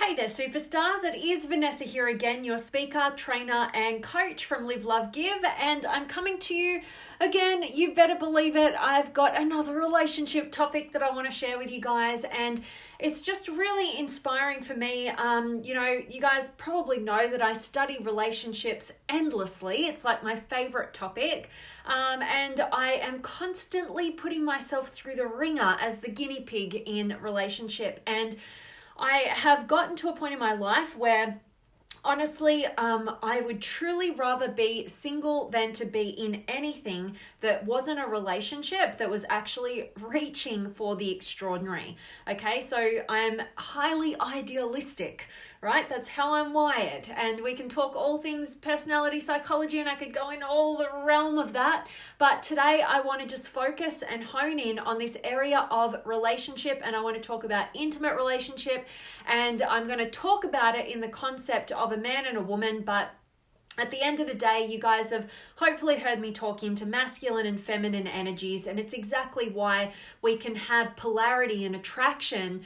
Hey there, superstars. It is Vanessa here again, your speaker, trainer, and coach from Live, Love, Give. And I'm coming to you again. You better believe it. I've got another relationship topic that I want to share with you guys. And it's just really inspiring for me. You guys probably know that I study relationships endlessly. It's like my favorite topic. And I am constantly putting myself through the ringer as the guinea pig in relationship. And I have gotten to a point in my life where honestly, I would truly rather be single than to be in anything that wasn't a relationship that was actually reaching for the extraordinary. Okay, so I'm highly idealistic, right? That's how I'm wired. And we can talk all things personality psychology, and I could go in all the realm of that. But today I want to just focus and hone in on this area of relationship, and I want to talk about intimate relationship, and I'm going to talk about it in the concept of a man and a woman. But at the end of the day, you guys have hopefully heard me talk into masculine and feminine energies, and it's exactly why we can have polarity and attraction.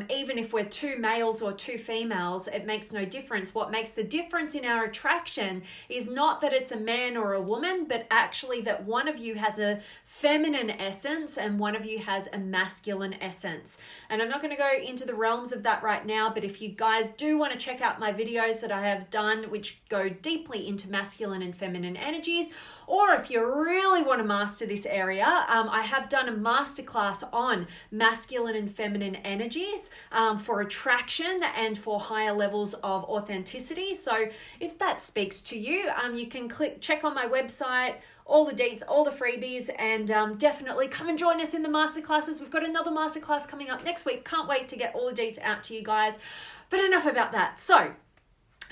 Even if we're two males or two females, it makes no difference. What makes the difference in our attraction is not that it's a man or a woman, but actually that one of you has a feminine essence and one of you has a masculine essence. And I'm not going to go into the realms of that right now, but if you guys do want to check out my videos that I have done, which go deeply into masculine and feminine energies, or if you really want to master this area, I have done a masterclass on masculine and feminine energies for attraction and for higher levels of authenticity. So if that speaks to you, you can check on my website, all the deets, all the freebies, and definitely come and join us in the masterclasses. We've got another masterclass coming up next week. Can't wait to get all the deets out to you guys. But enough about that. So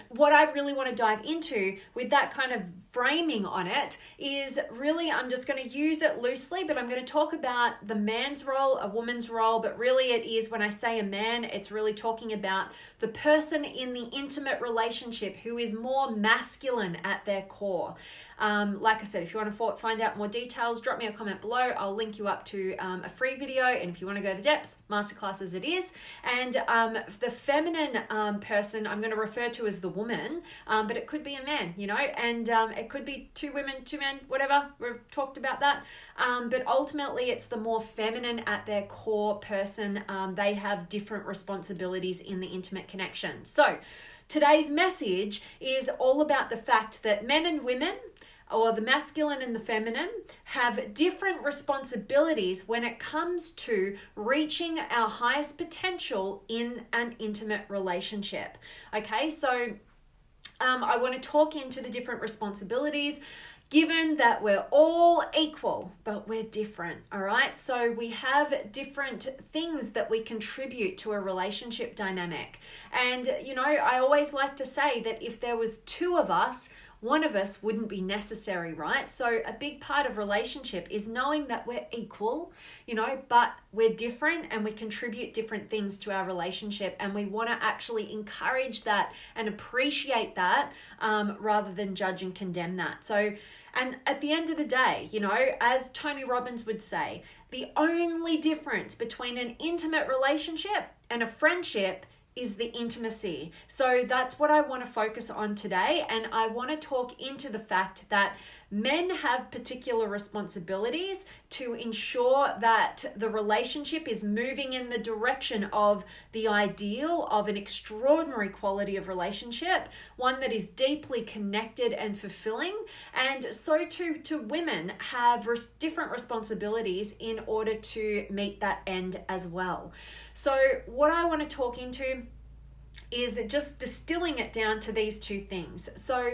what I really want to dive into with that kind of framing on it is really, I'm just going to use it loosely, but I'm going to talk about the man's role, a woman's role, but really it is, when I say a man, it's really talking about the person in the intimate relationship who is more masculine at their core. Like I said, if you want to find out more details, drop me a comment below. I'll link you up to a free video. And if you want to go the depths, masterclasses it is. And the feminine person I'm going to refer to as the woman, but it could be a man, and it could be two women, two men, whatever. We've talked about that. But ultimately, it's the more feminine at their core person. They have different responsibilities in the intimate connection. So today's message is all about the fact that men and women, or the masculine and the feminine, have different responsibilities when it comes to reaching our highest potential in an intimate relationship. Okay, so I want to talk into the different responsibilities, given that we're all equal, but we're different, all right? So we have different things that we contribute to a relationship dynamic. And, I always like to say that if there was two of us, one of us wouldn't be necessary, right? So a big part of relationship is knowing that we're equal, but we're different and we contribute different things to our relationship. And we want to actually encourage that and appreciate that rather than judge and condemn that. So, and at the end of the day, as Tony Robbins would say, the only difference between an intimate relationship and a friendship is the intimacy. So that's what I want to focus on today. And I want to talk into the fact that men have particular responsibilities to ensure that the relationship is moving in the direction of the ideal of an extraordinary quality of relationship, one that is deeply connected and fulfilling. And so too women have different responsibilities in order to meet that end as well. So what I want to talk into is just distilling it down to these two things. So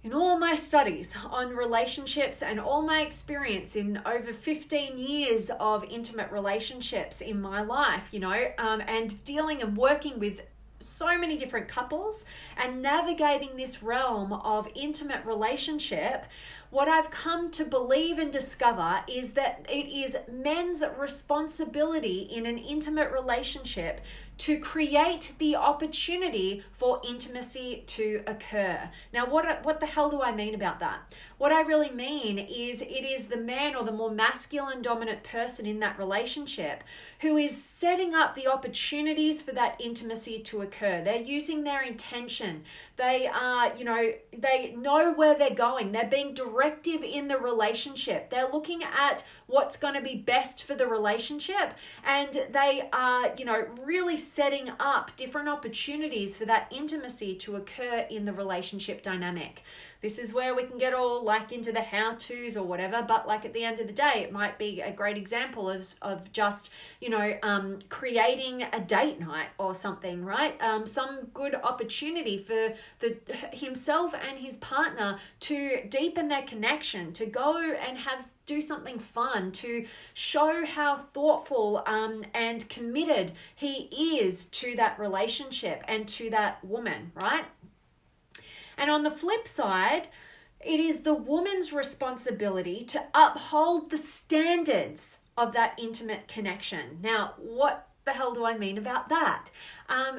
in all my studies on relationships and all my experience in over 15 years of intimate relationships in my life, and dealing and working with so many different couples and navigating this realm of intimate relationship, what I've come to believe and discover is that it is men's responsibility in an intimate relationship to create the opportunity for intimacy to occur. Now, what the hell do I mean about that? What I really mean is it is the man or the more masculine dominant person in that relationship who is setting up the opportunities for that intimacy to occur. They're using their intention. They are, they know where they're going. They're being directive in the relationship. They're looking at what's going to be best for the relationship, and they are, really setting up different opportunities for that intimacy to occur in the relationship dynamic. This is where we can get all like into the how-tos or whatever, but like at the end of the day, it might be a great example of just, creating a date night or something, right? Some good opportunity for himself and his partner to deepen their connection, to go and do something fun, to show how thoughtful and committed he is to that relationship and to that woman, right? And on the flip side, it is the woman's responsibility to uphold the standards of that intimate connection. Now, what the hell do I mean about that?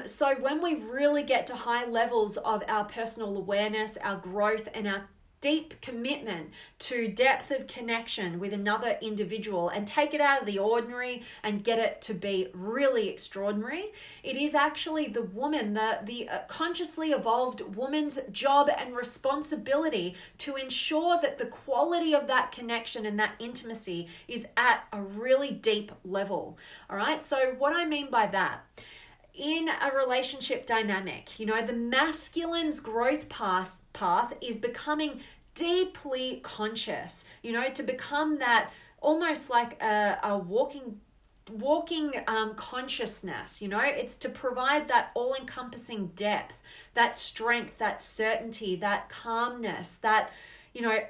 So when we really get to high levels of our personal awareness, our growth, and our deep commitment to depth of connection with another individual and take it out of the ordinary and get it to be really extraordinary, it is actually the woman, the consciously evolved woman's job and responsibility to ensure that the quality of that connection and that intimacy is at a really deep level. All right, so what I mean by that, in a relationship dynamic, the masculine's growth path is becoming deeply conscious, to become that almost like a walking consciousness, it's to provide that all-encompassing depth, that strength, that certainty, that calmness, that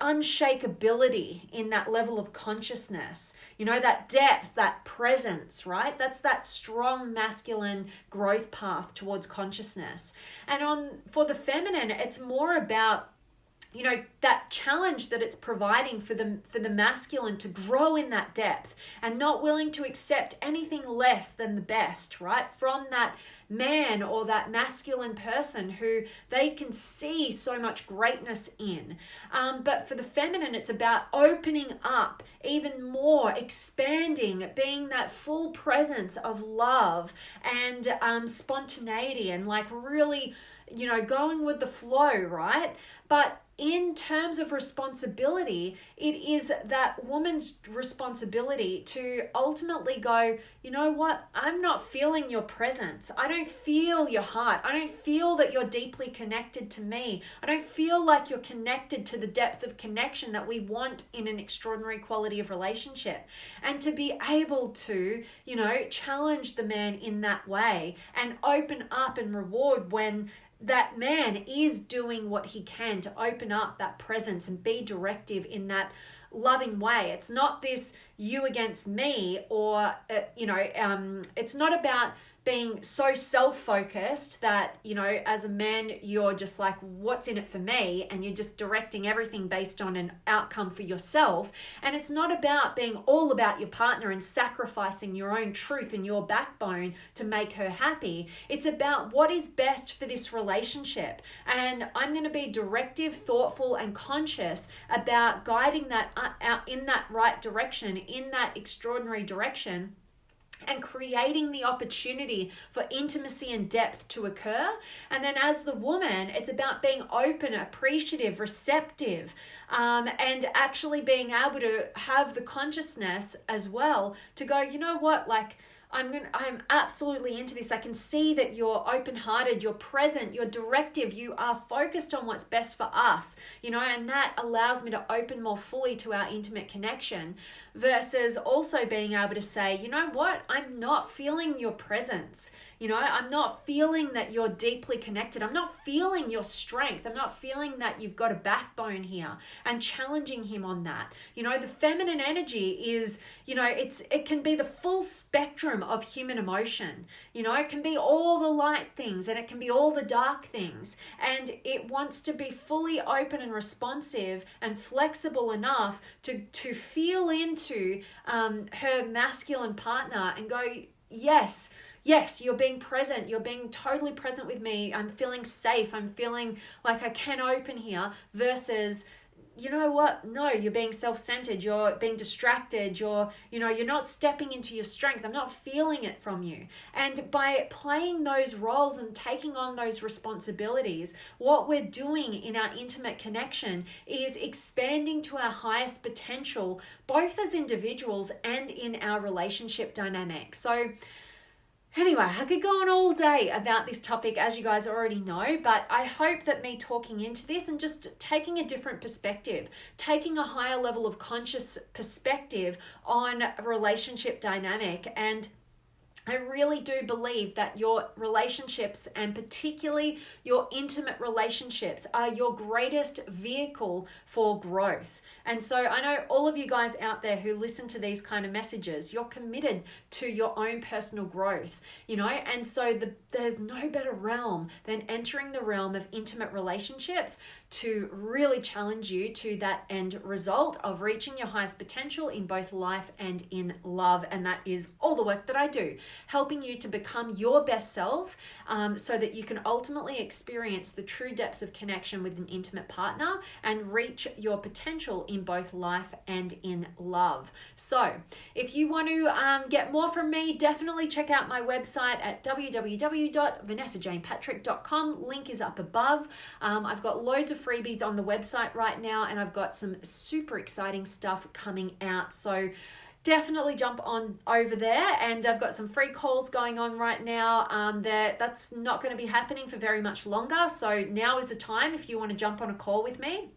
unshakability in that level of consciousness, that depth, that presence, right? That's that strong masculine growth path towards consciousness. And for the feminine, it's more about that challenge that it's providing for the masculine to grow in that depth and not willing to accept anything less than the best, right? From that man or that masculine person who they can see so much greatness in. But for the feminine, it's about opening up even more, expanding, being that full presence of love and spontaneity and like really, going with the flow, right? But in terms of responsibility, it is that woman's responsibility to ultimately go, you know what? I'm not feeling your presence. I don't feel your heart. I don't feel that you're deeply connected to me. I don't feel like you're connected to the depth of connection that we want in an extraordinary quality of relationship. And to be able to, challenge the man in that way and open up and reward when that man is doing what he can to open up that presence and be directive in that loving way. It's not this you against me or, it's not about being so self-focused that, as a man, you're just like, what's in it for me? And you're just directing everything based on an outcome for yourself. And it's not about being all about your partner and sacrificing your own truth and your backbone to make her happy. It's about what is best for this relationship. And I'm going to be directive, thoughtful, and conscious about guiding that out in that right direction, in that extraordinary direction, and creating the opportunity for intimacy and depth to occur. And then as the woman, it's about being open, appreciative, receptive, and actually being able to have the consciousness as well to go, you know what, like, I'm absolutely into this. I can see that you're open-hearted, you're present, you're directive, you are focused on what's best for us, and that allows me to open more fully to our intimate connection, versus also being able to say, you know what, I'm not feeling your presence. I'm not feeling that you're deeply connected. I'm not feeling your strength. I'm not feeling that you've got a backbone here, and challenging him on that. The feminine energy is, it can be the full spectrum spectrum of human emotion. You know, it can be all the light things and it can be all the dark things. And it wants to be fully open and responsive and flexible enough to feel into her masculine partner and go, yes, you're being present. You're being totally present with me. I'm feeling safe. I'm feeling like I can open here, versus, you know what? No, you're being self-centered. You're being distracted. You're not stepping into your strength. I'm not feeling it from you. And by playing those roles and taking on those responsibilities, what we're doing in our intimate connection is expanding to our highest potential, both as individuals and in our relationship dynamic. So anyway, I could go on all day about this topic, as you guys already know, but I hope that me talking into this and just taking a different perspective, taking a higher level of conscious perspective on a relationship dynamic. And I really do believe that your relationships, and particularly your intimate relationships, are your greatest vehicle for growth. And so I know all of you guys out there who listen to these kind of messages, you're committed to your own personal growth, and so there's no better realm than entering the realm of intimate relationships to really challenge you to that end result of reaching your highest potential in both life and in love. And that is all the work that I do, helping you to become your best self, so that you can ultimately experience the true depths of connection with an intimate partner and reach your potential in both life and in love. So if you want to get more from me, definitely check out my website at www.vanessajanepatrick.com. Link is up above. I've got loads of freebies on the website right now, and I've got some super exciting stuff coming out. So definitely jump on over there, and I've got some free calls going on right now. That's not going to be happening for very much longer. So now is the time if you want to jump on a call with me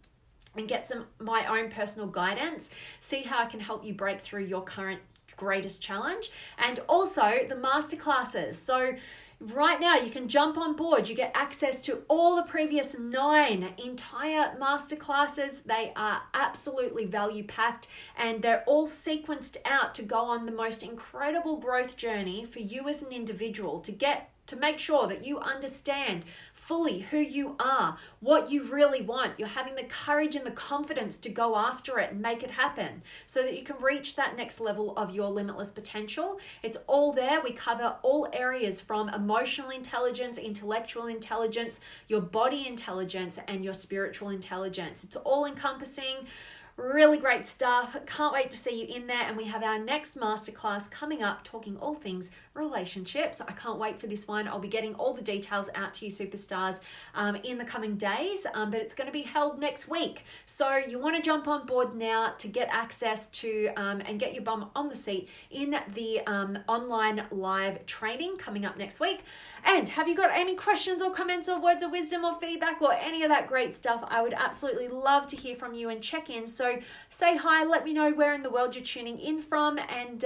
and get some my own personal guidance, see how I can help you break through your current greatest challenge, and also the masterclasses. So right now you can jump on board. You get access to all the previous 9 entire masterclasses. They are absolutely value packed, and they're all sequenced out to go on the most incredible growth journey for you as an individual, to make sure that you understand fully who you are, what you really want. You're having the courage and the confidence to go after it and make it happen so that you can reach that next level of your limitless potential. It's all there. We cover all areas from emotional intelligence, intellectual intelligence, your body intelligence, and your spiritual intelligence. It's all encompassing. Really great stuff. Can't wait to see you in there. And we have our next masterclass coming up, talking all things relationships. I can't wait for this one. I'll be getting all the details out to you superstars in the coming days, but it's going to be held next week. So you want to jump on board now to get access to and get your bum on the seat in the online live training coming up next week. And have you got any questions or comments or words of wisdom or feedback or any of that great stuff? I would absolutely love to hear from you and check in. So say hi, let me know where in the world you're tuning in from, and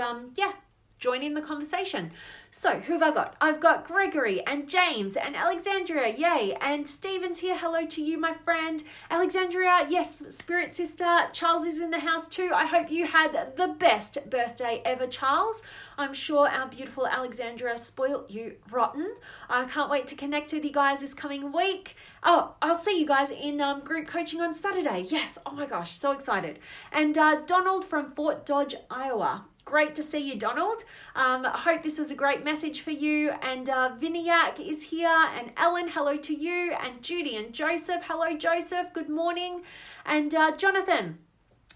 join in the conversation. So who have I got? I've got Gregory and James and Alexandria. Yay. And Stephen's here. Hello to you, my friend. Alexandria, yes, spirit sister. Charles is in the house too. I hope you had the best birthday ever, Charles. I'm sure our beautiful Alexandria spoilt you rotten. I can't wait to connect with you guys this coming week. Oh, I'll see you guys in group coaching on Saturday. Yes. Oh my gosh, so excited. And Donald from Fort Dodge, Iowa. Great to see you, Donald. I hope this was a great message for you. And Vinayak is here. And Ellen, hello to you. And Judy and Joseph. Hello, Joseph. Good morning. And Jonathan.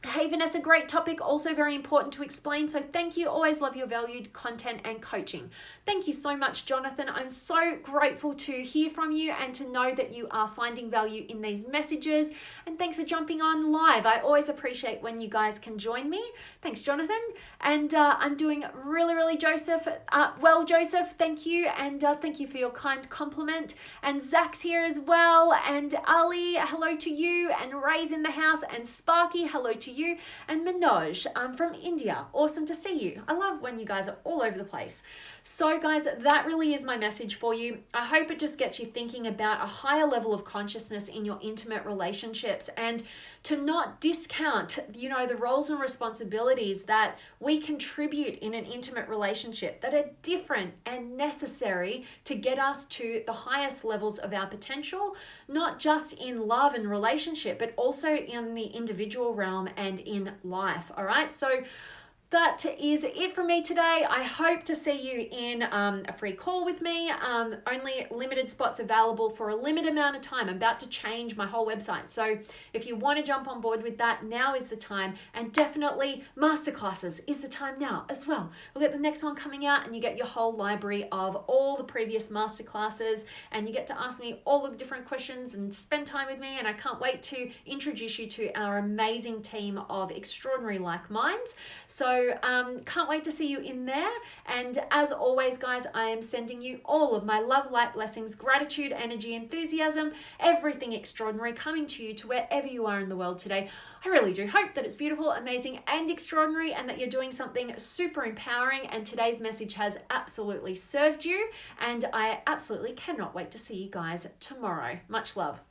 Hey, Vanessa, great topic. Also very important to explain. So thank you. Always love your valued content and coaching. Thank you so much, Jonathan. I'm so grateful to hear from you and to know that you are finding value in these messages. And thanks for jumping on live. I always appreciate when you guys can join me. Thanks, Jonathan. And I'm doing really, Joseph. Well, Joseph, thank you. And thank you for your kind compliment. And Zach's here as well. And Ali, hello to you. And Ray's in the house. And Sparky, hello to you. And Manoj from India. Awesome to see you. I love when you guys are all over the place. So guys, that really is my message for you. I hope it just gets you thinking about a higher level of consciousness in your intimate relationships and to not discount, the roles and responsibilities that we contribute in an intimate relationship that are different and necessary to get us to the highest levels of our potential, not just in love and relationship, but also in the individual realm and in life. All right. So that is it from me today. I hope to see you in a free call with me. Only limited spots available for a limited amount of time. I'm about to change my whole website. So if you want to jump on board with that, now is the time. And definitely masterclasses is the time now as well. We'll get the next one coming out and you get your whole library of all the previous masterclasses, and you get to ask me all the different questions and spend time with me. And I can't wait to introduce you to our amazing team of extraordinary like minds. So can't wait to see you in there. And as always, guys, I am sending you all of my love, light, blessings, gratitude, energy, enthusiasm, everything extraordinary coming to you to wherever you are in the world today. I really do hope that it's beautiful, amazing, and extraordinary, and that you're doing something super empowering. And today's message has absolutely served you. And I absolutely cannot wait to see you guys tomorrow. Much love.